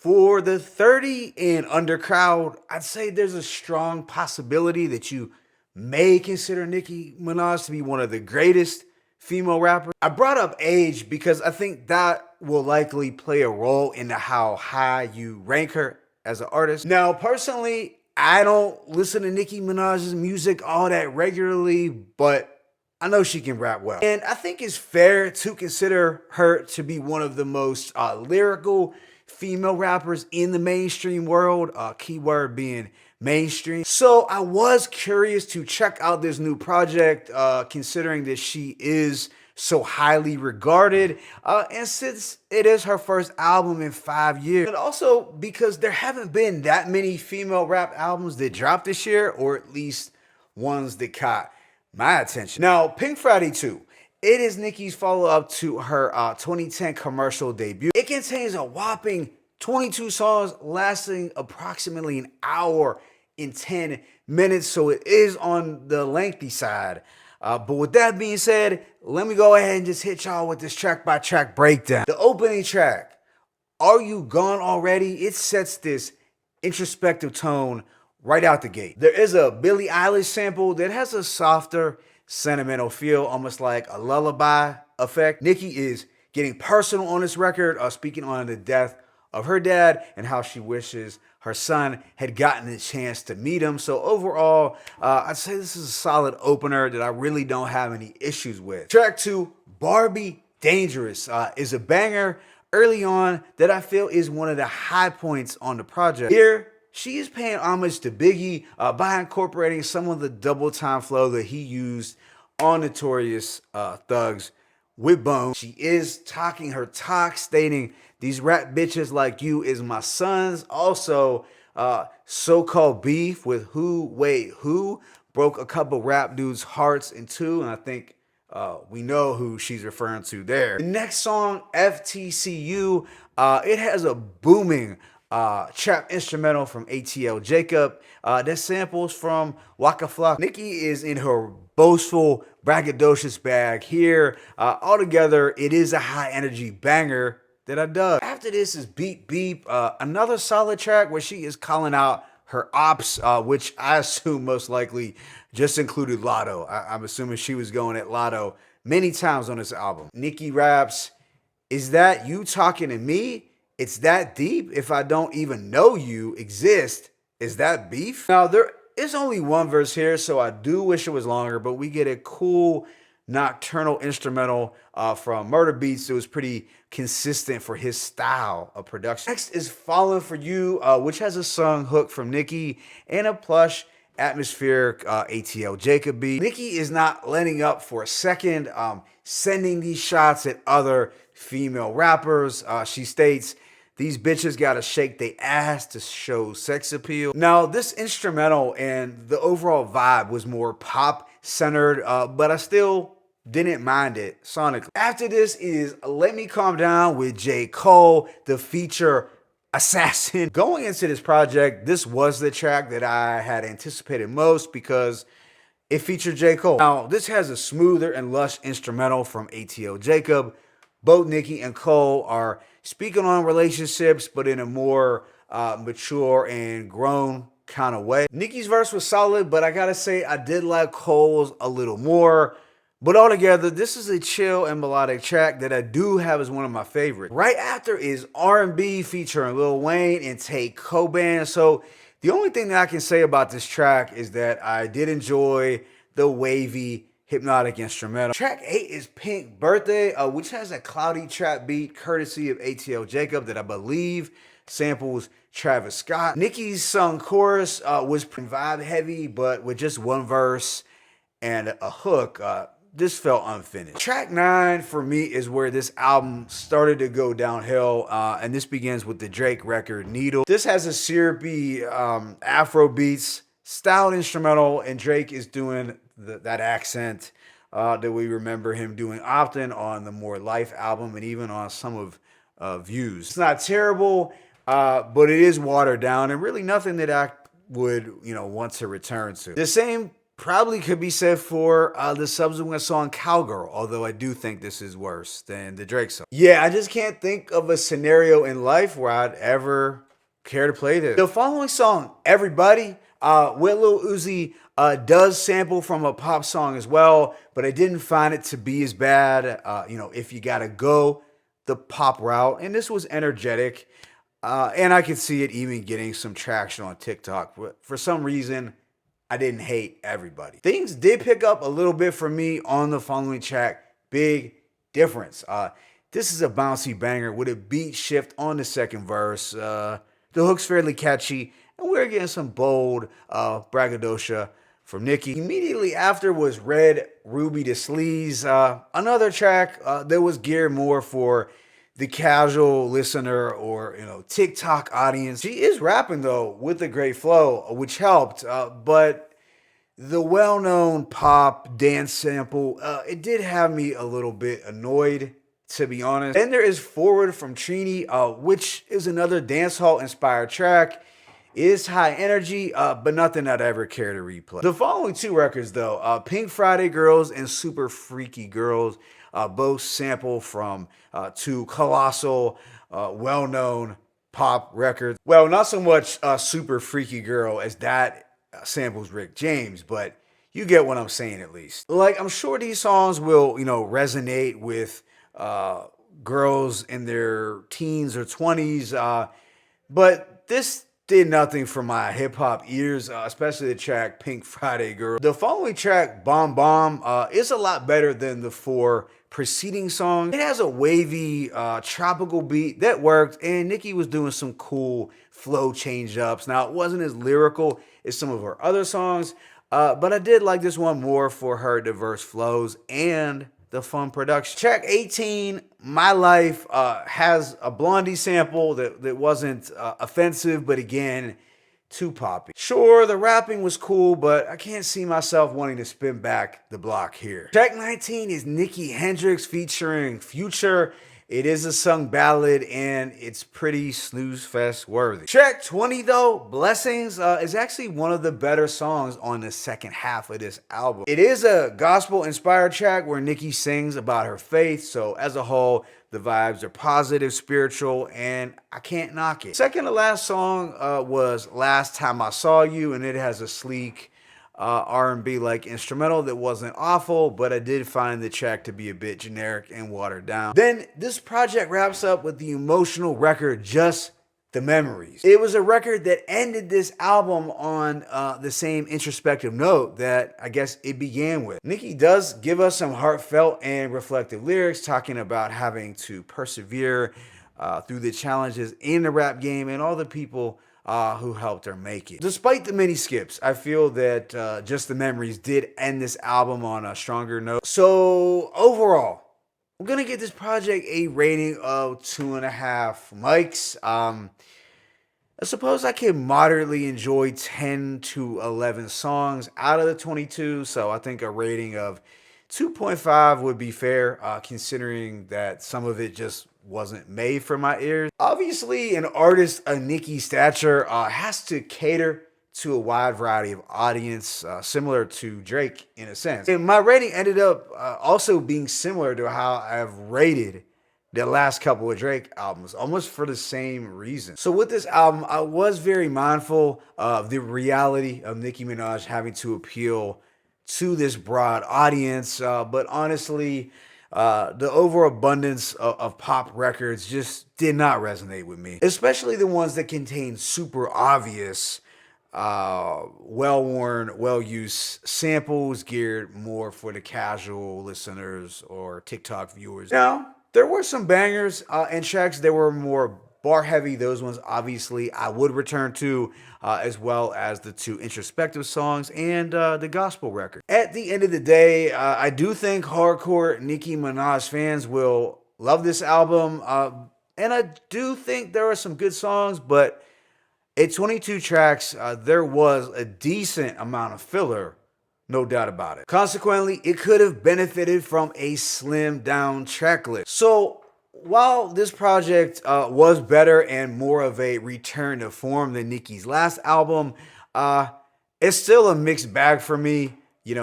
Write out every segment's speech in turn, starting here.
For the 30 and under crowd, I'd say there's a strong possibility that you may consider Nicki Minaj to be one of the greatest female rappers. I brought up age because I think that will likely play a role into how high you rank her as an artist. Now, personally, I don't listen to Nicki Minaj's music all that regularly, but I know she can rap well. And I think it's fair to consider her to be one of the most lyrical female rappers in the mainstream world, keyword being mainstream. So I was curious to check out this new project, considering that she is so highly regarded, and since it is her first album in 5 years, and also because there haven't been that many female rap albums that dropped this year, or at least ones that caught my attention. Now, Pink Friday 2. It is Nicki's follow-up to her 2010 commercial debut. It contains a whopping 22 songs lasting approximately an hour and 10 minutes, so it is on the lengthy side. But with that being said, let me go ahead and just hit y'all with this track-by-track breakdown. The opening track, Are You Gone Already? It sets this introspective tone right out the gate. There is a Billie Eilish sample that has a softer, sentimental feel, almost like a lullaby effect. Nicki is getting personal on this record, speaking on the death of her dad and how she wishes her son had gotten a chance to meet him. So overall, I'd say this is a solid opener that I really don't have any issues with. Track 2, Barbie Dangerous, is a banger early on that I feel is one of the high points on the project. Here, she is paying homage to Biggie by incorporating some of the double time flow that he used on Notorious Thugs with Bone. She is talking her talk, stating, "These rap bitches like you is my sons." Also, so-called beef with who broke a couple rap dudes' hearts in two, and I think we know who she's referring to there. The next song, FTCU, it has a booming trap instrumental from ATL Jacob that samples from Waka Flocka. Nicki is in her boastful, braggadocious bag here. Altogether, it is a high energy banger that I dug. After this is Beep Beep, another solid track where she is calling out her ops, which I assume most likely just included Lotto. I'm assuming she was going at Lotto many times on this album. Nicki raps, "Is that you talking to me? It's that deep if I don't even know you exist. Is that beef?" Now, there is only one verse here, so I do wish it was longer, but we get a cool nocturnal instrumental from Murder Beats. It was pretty consistent for his style of production. Next is Falling For You, which has a sung hook from Nicki and a plush atmospheric ATL Jacob beat. Nicki is not letting up for a second, sending these shots at other female rappers. She states, "These bitches gotta shake their ass to show sex appeal." Now, this instrumental and the overall vibe was more pop-centered, but I still didn't mind it sonically. After this is Let Me Calm Down with J. Cole, the feature assassin. Going into this project, this was the track that I had anticipated most because it featured J. Cole. Now, this has a smoother and lush instrumental from ATL Jacob. Both Nicki and Cole are speaking on relationships, but in a more mature and grown kind of way. Nicki's verse was solid, but I gotta say I did like Cole's a little more. But altogether, this is a chill and melodic track that I do have as one of my favorites. Right after is R&B featuring Lil Wayne and Tate Coban. So the only thing that I can say about this track is that I did enjoy the wavy, hypnotic instrumental. Track 8 is Pink Birthday, which has a cloudy trap beat courtesy of ATL Jacob that I believe samples Travis Scott. Nicki's sung chorus was vibe heavy, but with just one verse and a hook, this felt unfinished. Track 9 for me is where this album started to go downhill, and this begins with the Drake record Needle. This has a syrupy Afro beats styled instrumental, and Drake is doing that accent that we remember him doing often on the More Life album and even on some of Views. It's not terrible, but it is watered down and really nothing that I would want to return to. The same Probably could be said for the subsequent song Cowgirl, although I do think this is worse than the Drake song. Yeah, I just can't think of a scenario in life where I'd ever care to play this. The following song, Everybody, with Lil Uzi, does sample from a pop song as well, but I didn't find it to be as bad. If you gotta go the pop route, and this was energetic, and I could see it even getting some traction on TikTok. But for some reason, I didn't hate Everybody. Things did pick up a little bit for me on the following track. Big difference. This is a bouncy banger with a beat shift on the second verse. The hook's fairly catchy, and we're getting some bold braggadocio from Nicki. Immediately after was Red Ruby to Sleaze, another track that was geared more for the casual listener or TikTok audience. She is rapping though with a great flow, which helped. But the well-known pop dance sample, it did have me a little bit annoyed, to be honest. Then there is Forward from Trini, which is another dancehall inspired track. It is high energy, but nothing I'd ever care to replay. The following two records, though, Pink Friday Girls and Super Freaky Girls, both sample from two colossal, well-known pop records. Well, not so much Super Freaky Girl as that samples Rick James, but you get what I'm saying at least. Like, I'm sure these songs will, resonate with girls in their teens or 20s, but this did nothing for my hip hop ears, especially the track Pink Friday Girl. The following track, Bomb Bomb, is a lot better than the four preceding songs. It has a wavy, tropical beat that worked, and Nicki was doing some cool flow change ups. Now, it wasn't as lyrical as some of her other songs, but I did like this one more for her diverse flows and the fun production. Track 18, My Life, has a Blondie sample that wasn't offensive, but again, too poppy. Sure, the rapping was cool, but I can't see myself wanting to spin back the block here. Track 19 is Nicki Hendrix featuring Future. It is a sung ballad, and it's pretty snooze fest worthy. Track 20, though, Blessings, is actually one of the better songs on the second half of this album. It is a gospel-inspired track where Nicki sings about her faith, so as a whole, the vibes are positive, spiritual, and I can't knock it. Second to last song was Last Time I Saw You, and it has a sleek R&B like instrumental that wasn't awful, but I did find the track to be a bit generic and watered down. Then this project wraps up with the emotional record Just the Memories. It was a record that ended this album on the same introspective note that I guess it began with. Nicki does give us some heartfelt and reflective lyrics talking about having to persevere through the challenges in the rap game and all the people who helped her make it. Despite the many skips, I feel that Just the Memories did end this album on a stronger note. So overall, I'm gonna give this project a rating of 2.5 mics. I suppose I can moderately enjoy 10 to 11 songs out of the 22, so I think a rating of 2.5 would be fair, considering that some of it just wasn't made for my ears. Obviously, an artist of Nicki's stature has to cater to a wide variety of audience, similar to Drake in a sense. And my rating ended up also being similar to how I've rated the last couple of Drake albums, almost for the same reason. So with this album, I was very mindful of the reality of Nicki Minaj having to appeal to this broad audience, but honestly, the overabundance of pop records just did not resonate with me, especially the ones that contain super obvious, well-worn, well-used samples geared more for the casual listeners or TikTok viewers. Now, there were some bangers and tracks that were more bar heavy. Those ones, obviously, I would return to, as well as the two introspective songs and the gospel record. At the end of the day, I do think hardcore Nicki Minaj fans will love this album. And I do think there are some good songs, but at 22 tracks, there was a decent amount of filler. No doubt about it. Consequently, it could have benefited from a slimmed down track list. So while this project was better and more of a return to form than Nicki's last album, it's still a mixed bag for me.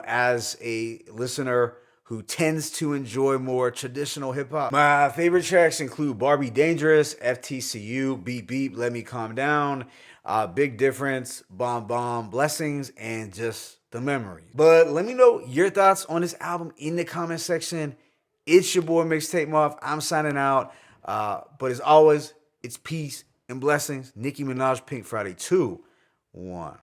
as a listener who tends to enjoy more traditional hip hop. My favorite tracks include Barbie Dangerous, FTCU, Beep Beep, Let Me Calm Down, Big Difference, Bomb Bomb, Blessings, and just The Memory. But let me know your thoughts on this album in the comment section. It's your boy Mixtape Muff. I'm signing out. But as always, it's peace and blessings. Nicki Minaj, Pink Friday 2, 1.